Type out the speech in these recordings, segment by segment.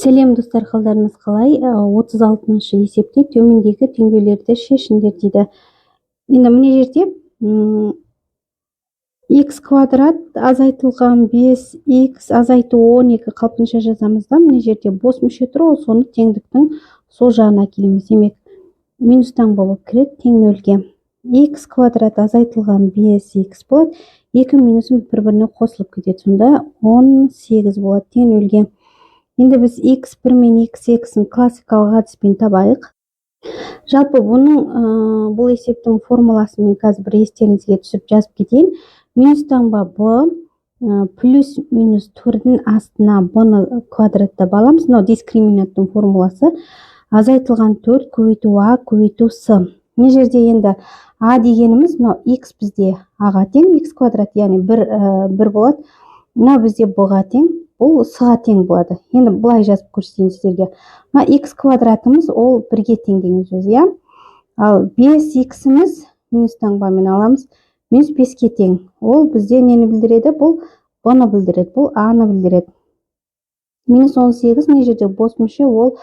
Сәлем достар, қалдарыңыз қалай? 36-шы есепте төмендегі теңдеулерді шешіңдер дейді. Енді мына жерде x квадрат азайтылған 5x азайту 12 қалпынша жазамыз да, мына жерде бос мүше тұр, ол соны теңдіктің сол жағына әкелеміз. Демек, минус таңба болып кіреді тең нөлге. X квадрат азайтылған 5x болады. 2 минусым бір-біріне қосылып кетеді. Сонда 18 болады тең нөлге. Енді біз x1 мен x2-ін классикалық әдіспен табайық. Жалпы бұл есептің формуласын мен қазір бір естеріңізге түсіп жазып кетейін. Минус таңба b плюс минус 4-дің астына b-ны квадратта аламыз. Мынау дискриминанттың формуласы. Азайтылған 4 көбейту a көбейту s. Мына жерде енді a дегеніміз, мынау x бізде a-ға тең, x квадрат, яғни 1 болады. Мынау бізде b-ға тең, бұл с-ға тең болады. Енді бұлай жазып көрсетейін сіздерге. X квадратымыз ол 1-ге тең деген сөз, иә? Ал 5x-іміз минус таңбамен аламыз, минус 5-ке тең. Ол бізде нені білдіреді? Бұл b-ны білдіреді, бұл a-ны білдіреді. Минус 18, мына жерде бос мүше, ол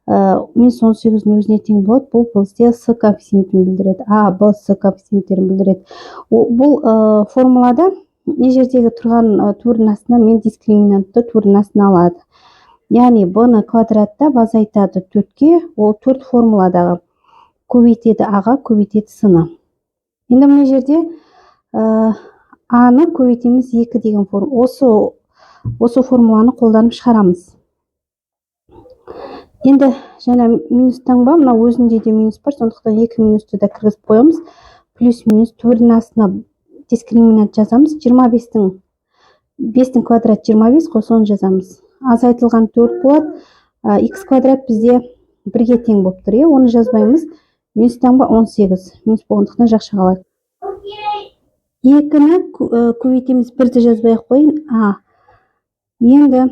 минус 18-дің өзіне тең болады. Бұл бізде с коэффициентін білдіреді. А, b, с коэффициенттерін білдіреді. Бұл формулада мына жердегі тұрған төрдің астына мен дискриминантты төрдің астына алады. Яғни b-ны квадратта азайтады 4-ке, ол 4 формуладағы көбейтеді a-ға, көбейтеді с-ны. Енді мына жерде a-ны көбейтеміз 2 деген формула. Осы формуланы қолданып шығарамыз. Енді жаңа минус таңба, мына өзінде де минус бар, сондықтан 2 минусты да кіргізіп қоямыз. Плюс минус 4-дің астына дискриминант жазамыз. 5-дің квадрат 25, соны жазамыз. Азайтылған 4 болады. X квадрат бізде 1-ге тең болып тұр. Оны жазбаймыз. Минус таңба 18. Минус болғандықтан жақша қалады. 2-ні көбейтеміз, 1-ді жазбай-ақ қойын. Енді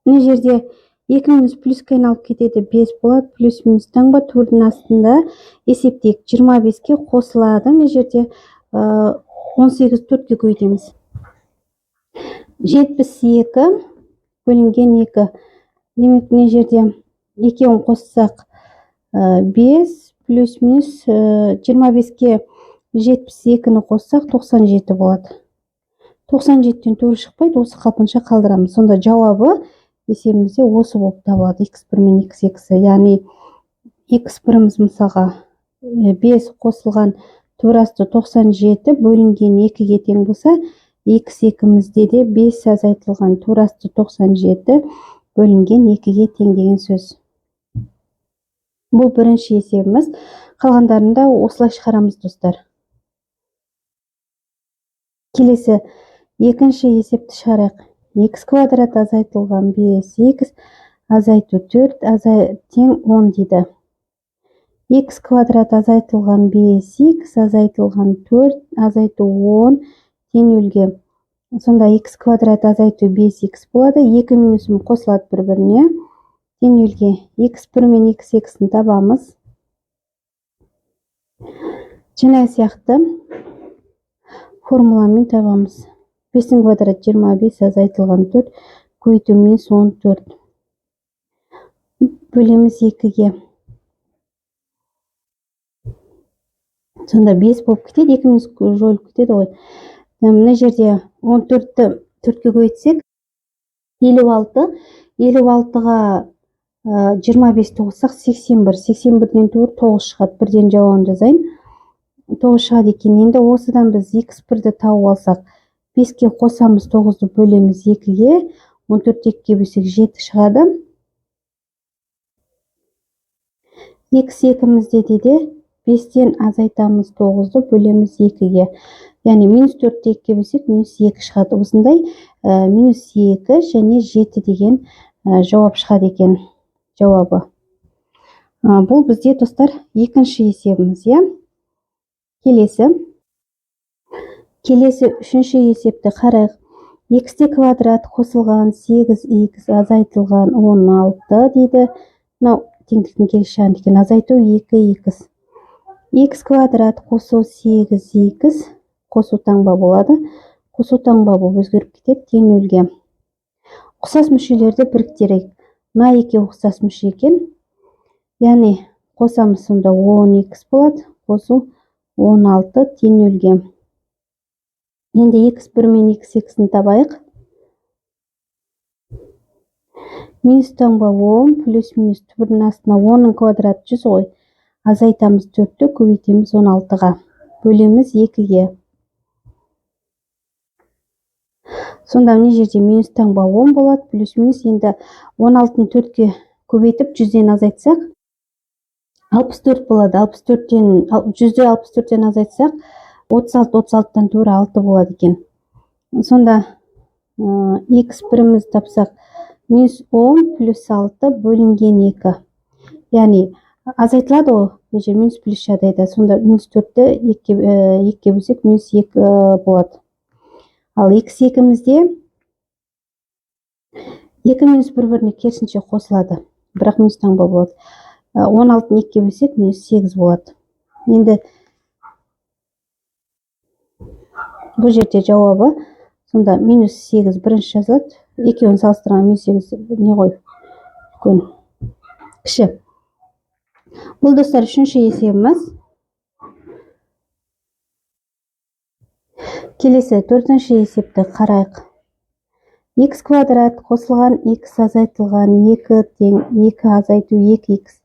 мына жерде 2 минус плюске айналып кетеді, 5 болады. Плюс минус таңба 4-дің астында есептейік. 25-ке қосылады. Мына жерде 18 4-ке көбейтеміз. 72 бөлінген 2. Демек, мына жерде 2-ін қоссақ 5 плюс минус 25-ке 72-ні қоссақ 97 болады. 97-тен 4 шықпайды, осы қалпынша қалдырамыз. Сонда жауабы есебімізде осы болып табылады. x1 мен x2. Яғни x1-іміз мысалға 5 қосылған 4 асты 97 бөлінген 2-ге тең болса, x2-мізде де 5 азайтылған 4 асты 97 бөлінген 2-ге тең деген сөз. Бұл бірінші есебіміз. Қалғандарында осылай шығарамыз, достар. Келесі екінші есепті шығарайық. X квадрат азайтылған 5x азайту 4 тең 10 дейді. X квадрат азайтылған 5x азайтылған 4 азайту 10 тең нөлге. Сонда x квадрат азайту 5x болады. 2 минусым қосылады бір-біріне. Тең нөлге. x1 мен x2-ін табамыз. Жаңа сияқты формуламен табамыз. 5-дің квадрат 25 азайтылған 4 көбейту минус 14. Бөлеміз 2-ге. Сонда 5 болып кетеді, 2 минус жойылып кетеді ғой. Мына жерде 14-ті 4-ке көбейтсек 56. 56-ға 25 тоғызсақ 81. 81-ден 4 9 шығады. Бірден жауабын жазайын. 9 шығады екен. Енді осыдан біз x1-ді тауып алсақ, 5-ке қосамыз, 9-ды бөлеміз 2-ге, 14-ті 2-ге бөлсек 7 шығады. x2-мізде де 5-тен азайтамыз, 9-ды бөлеміз 2-ге. Яғни минус 4-ті 2-ге бөлсек, минус 2 шығады. Осындай минус 2 және 7 деген жауап шығады екен. Жауабы. Бұл бізде, достар, екінші есебіміз, иә? Келесі үшінші есепті қарайық. X квадрат қосылған 8x азайтылған 16 дейді. Мынау теңдіктің келесі жағында екен. Азайту 2x. X квадрат қосу 8x қосу таңба болады. Қосу таңба болып өзгеріп кетеді тең нөлге. Ұқсас мүшелерді біріктірейік. мына 2 ұқсас мүше екен. Яғни қосамыз, сонда 10x болады, қосу 16 тең нөлге. Енді x1 мен x2-ні табайық. Минус таңба 10 плюс минус түбірдің астына 10-ның квадраты 100 ғой. Азайтамыз 4-ті, көбейтеміз 16-ға. Бөлеміз 2-ге. Сонда мына жерде минус таңба 10 болады, плюс минус. Енді 16-ны 4-ке көбейтіп 100-ден азайтсақ 64 болады. 100-ді 64-ден азайтсақ 36-36-тан төрі 6 болады екен. Сонда x1-іміз тапсақ минус 10 плюс 6 бөлінген 2. Яғни азайтылады ғой, мына жер минус плюс жағдайда. Сонда минус 4-ті 2-ге бөлсек минус 2 болады. Ал x2-мізде 2 минус бір-біріне керісінше қосылады, бірақ минус таңба болады. 16-ны 2-ге бөлсек минус 8 болады. Енді бұл жерде жауабы, сонда минус 8 бірінші жазылады. Екеуін салыстырған минус 8 не ғой? Үлкен, кіші. Бұл достар үшінші есебіміз. Келесі төртінші есепті қарайық. X квадрат қосылған x азайтылған 2 тең 2 азайту 2x.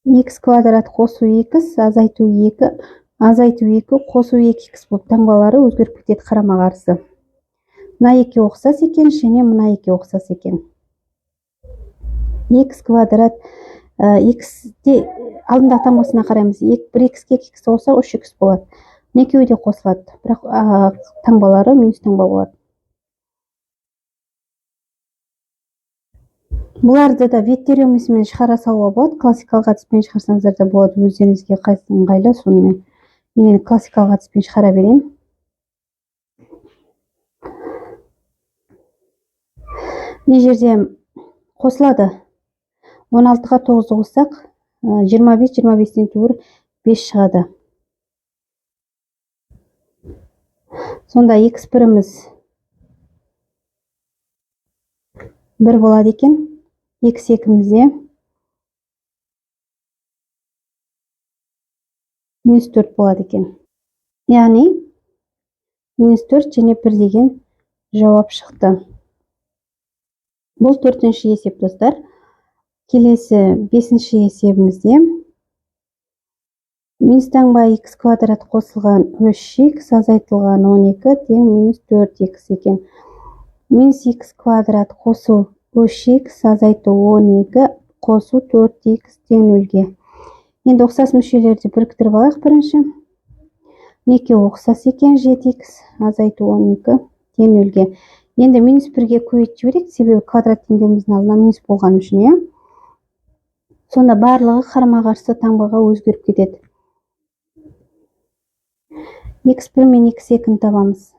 X квадрат қосу 2 азайту 2 азайту 2 қосу 2x болып таңбалары өзгеріп кетеді қарама қарсы. Мына 2 ұқсас екен, және мына 2 ұқсас екен. X квадрат x'те алдында таңбасына қараймыз. 1x-ке 2x қоса 3x болады. Екеуі де қосылады, бірақ таңбалары минус таңба болады. Бұларды да вид теоремасымен шығара салуға болады. Классикалық әдіспен шығарсаңыздар да болады. Өздеріңізге қайсысы ыңғайлы, сонымен мен классикалық әдіспен шығара берейін. Мына жерде қосылады. 16-ға 9-ды қоссақ 25, 25-тен туыр 5 шығады. Сонда x1-іміз 1 болады екен. x2-мізде минус 4 болады екен. Яғни минус 4 және 1 деген жауап шықты. Бұл төртінші есеп, достар. Келесі бесінші есебімізде минус таңба x квадрат қосылған 3x азайтылған 12 тең минус 4x екен. Минус x квадрат қосу 3x азайту 12 қосу 4x тең 0-ге. Енді ұқсас мүшелерді біріктіріп алайық бірінші. Неке ұқсас екен 7x азайту 12 тең 0-ге. Енді минус 1-ге көбейтіп жіберейік, себебі квадрат теңдеуіміздің алдына минус болған үшін. Сонда барлығы қарама қарсы таңбаға өзгеріп кетеді. x1 мен x2-ні табамыз.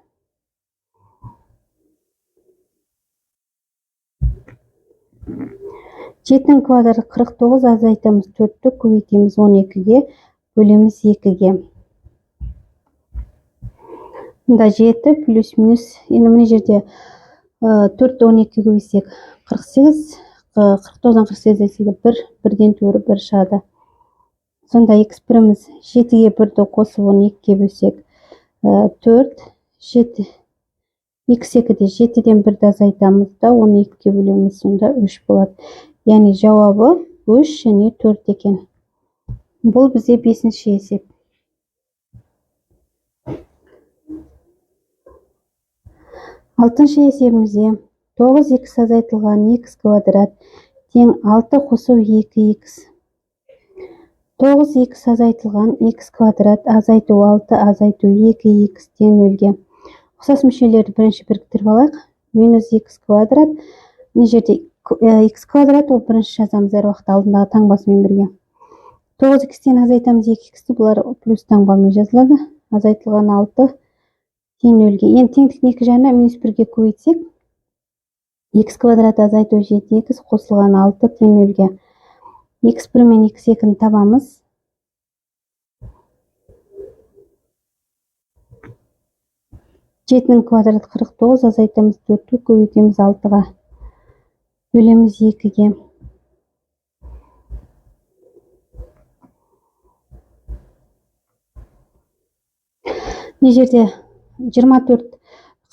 Жетінің квадраты 49, азайтамыз 4-ті, көбейтеміз 12-ге, бөлеміз 2-ге. Мұнда 7 плюс минус, енді мына жерде 4-ті 12-ге көбейтсек 48, 49-дан 48 десек 1-ден төрі 1 шығады. Сонда x1-іміз 7-ге 1-ді қосып 12-ге бөлсек 4, 7, x2-де 7-ден 1-ді азайтамыз да 12-ге бөлеміз, сонда 3 болады. Яғни жауабы 3 және 4 екен. Бұл бізде бесінші есеп. Алтыншы есебімізде 9x азайтылған x квадрат тең 6 қосу 2x. 9x азайтылған x квадрат азайту 6 азайту 2x тең 0-ге. Ұқсас мүшелерді бірінші біріктіріп алайық. Минус x квадрат. Мына жерде x квадрат, ол бірінші жазамыз әр уақыт алдындағы таңбасымен бірге. 9x-тен азайтамыз 2x-ті, бұлар плюс таңбамен жазылады. Азайтылған 6 тең 0-ге. Енді теңдіктің екі жағына минус 1-ге көбейтсек, x квадрат азайту 7x қосылған 6 тең 0-ге. x1 мен x2-ні табамыз. Жетінің квадраты 49, азайтамыз 4-ті, көбейтеміз 6-ға. бөлеміз 2-ге. Мына жерде 24,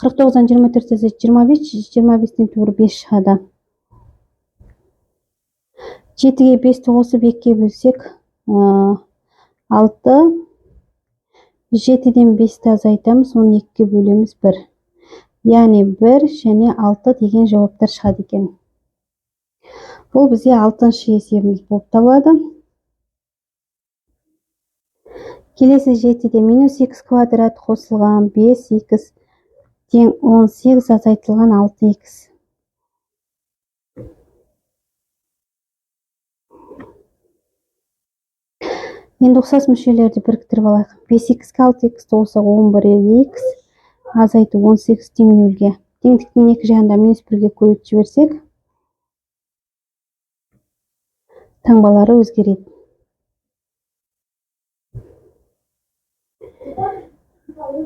49-дан 24 азайт 25, 25-тен туғры 5 шығады. 7-ге 5-ті қосып 2-ге бөлсек 6, 7-ден 5-ті азайтамыз, оны 2-ге бөлеміз 1. Яғни 1 және 6 деген жауаптар шығады екен. Бұл бізде 6-шы есебіміз болып табылады. Келесі 7-де минус x квадрат қосылған 5x тең 18 азайтылған 6x. Енді ұқсас мүшелерді біріктіріп алайық. 5x-ке 6x қоссақ 11x азайту 18 тең 0-ге. Теңдіктің екі жағында минус 1-ге көйітіп жіберсек, таңбалары өзгереді.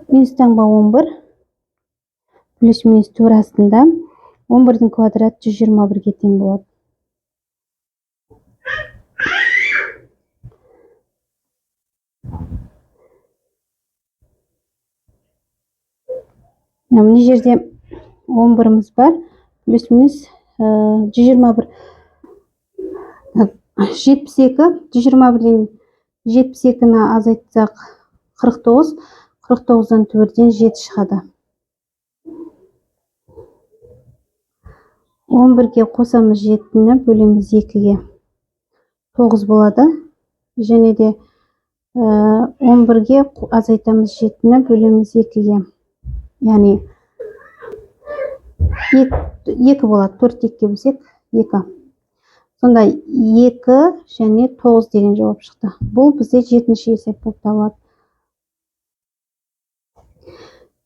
Минус таңба 11, плюс минус турасында 11-дің квадраты 121-ге тең болады. Мына жерде 11-іміз бар, плюс минус 121. 72, 121-ден 72-ні азайтсақ 49, 49-дан 4-ден 7 шығады. 11-ге қосамыз 7-ні, бөлеміз 2-ге. 9 болады. Және де 11-ге азайтамыз 7-ні, бөлеміз 2-ге. Яғни 2 болады. 4 2-ге бөлсек 2. Сонда 2 және 9 деген жауап шықты. Бұл бізде 7-ші есеп болып табылады.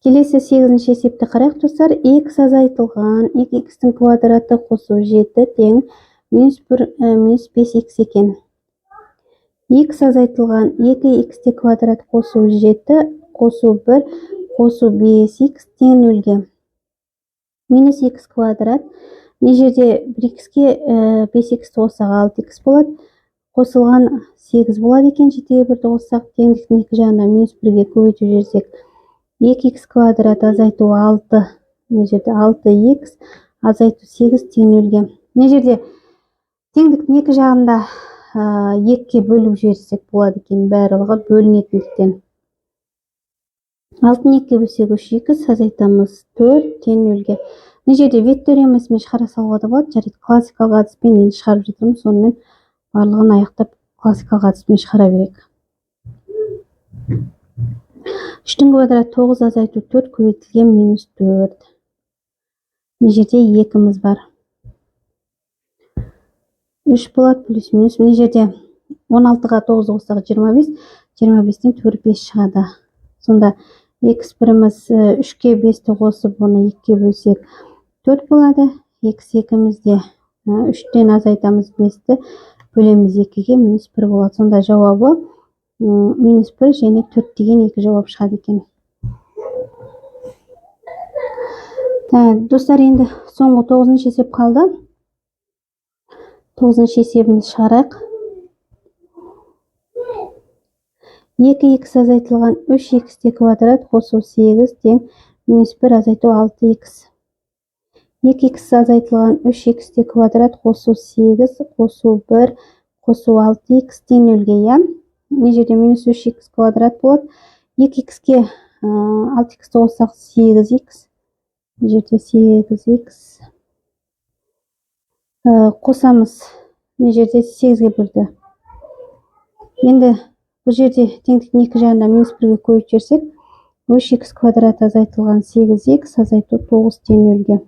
Келесі 8-ші есепті қарайық достар. X азайтылған 2x-тің квадраты қосу 7 тең минус 5x екен. X азайтылған 2x-те квадрат қосу 7, қосу 1, қосу 5x тең 0-ге. Минус x квадрат. Мына жерде 1x-ке 5x қоссақ 6x болады. Қосылған 8 болады екен. 7-ге 1-ді қоссақ, теңдіктің екі жағында минус 1-ге көбейтіп жіберсек, 2x квадрат азайту 6, мына жерде 6x азайту 8 тең 0-ге. Мына жерде теңдіктің екі жағында 2-ге бөліп жіберсек болады екен, барлығы бөлінетіндіктен. 6-ны 2-ге бөлсек 3x азайтамыз 4 тең 0-ге. Мына жерде вет теоремасымен шығара салуға да болады. Жарайды, классикалық әдіспен енді шығарып жатырмыз. Сонымен барлығын аяқтап классикалық әдіспен шығара берейік. 3-тің квадраты 9 азайту 4 көбейтілген минус 4. Мына жерде 2-міз бар. 3 болады, плюс минус. Мына жерде 16-ға 9 қоссақ 25, 25-тен 4 5 шығады. Сонда x1-іміз 3-ке 5-ті қосып, оны 2-ге бөлсек 4 болады. x2-мізде 3-тен азайтамыз 5-ті, бөлеміз 2-ге, минус 1 болады. Сонда жауабы минус 1 және 4 деген 2 жауап шығады екен. Достар, енді соңғы 9-шы есеп қалды. 9-шы есебіміз шығарайық. 2x азайтылған 3x-те квадрат қосу 8 тең минус 1 азайту 6x. 2x азайтылған 3x-те квадрат қосу 8, қосу 1, қосу 6x тең 0-ге. Мына жерде минус 3x квадрат болады. 2x-ке 6x-ті қоссақ 8x. Мына жерде 8x. Қосамыз. Мына жерде 8-ге бөлді. Енді бұл жерде теңдіктің екі жағында минус 1-ге көбейтіп жіберсек, 3x квадрат азайтылған 8x азайту 9 тең 0-ге.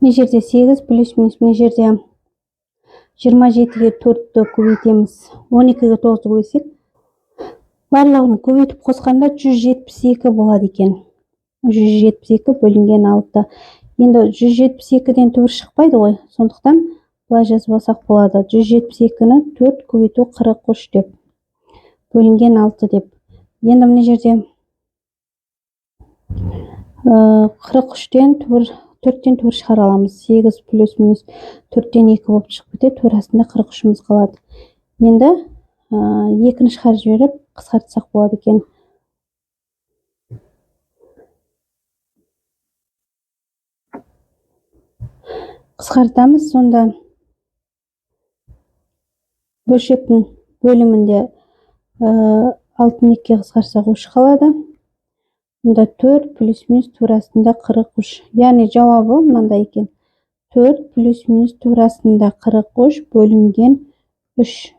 Мына жерде 8 плюс минус, мына жерде 27-ге 4-ті көбейтеміз. 12-ге 9-ды көбейтсек, барлығын көбейтіп қосқанда 172 болады екен. 172 бөлінген 6. Енді 172-ден түбір шықпайды ғой. Сондықтан былай жазып алсақ болады. 172-ні 4 көбейту 43 деп. Бөлінген 6 деп. Енді мына жерде 43-тен 4-тен түбір шығара аламыз. 8 плюс минус 4-тен 2 болып шығып кетеді. Төрасында 43-іміз қалады. Енді 2-ні шығарып жіберіп қысқартсақ болады екен. Қысқартамыз, сонда бөлшектің бөлімінде 6-ны 2-ге қысқартсақ 3 қалады. Мұнда 4 плюс минус турасында 43. Яғни жауабы мынандай екен. 4 плюс минус турасында 43 бөлінген 3.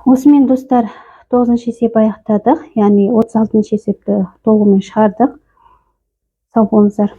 Осымен достар, 9-шы есеп аяқтадық. Яғни 36-шы есепті толығымен шығардық. Сау болыңыздар.